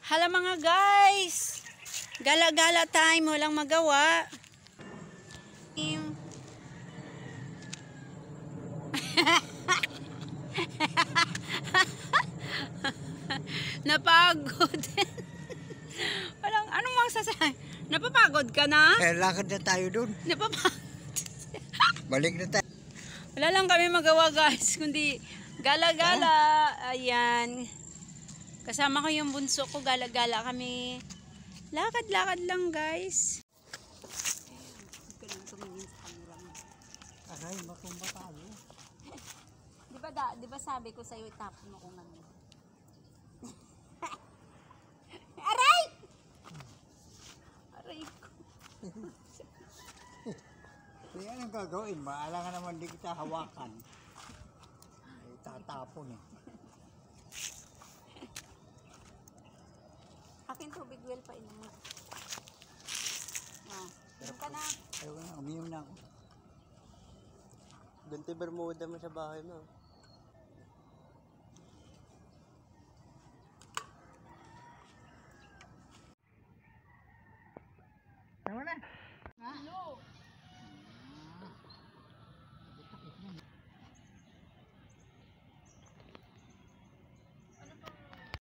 Hala mga guys, gala-gala time, walang magawa. Napagod. Walang anong masasabi. Napapagod ka na? Lakad na tayo dun. Napapagod. Balik na tayo. Wala lang kami magawa guys, kundi gala-gala. Ayan. Kasama ko yung bunso ko, gala-gala kami. Lakad-lakad lang guys. Aray, makumba tayo. Di ba sabi ko sa'yo itapon mo kung ano. Aray! Aray ko. Kaya anong gagawin? Maalangan naman di kita hawakan. Ay, tatapon eh. Akin tubig well pa inom mo. Inom ka na. Ayaw na, uminom na ako. Ganti Bermuda mo sa bahay mo.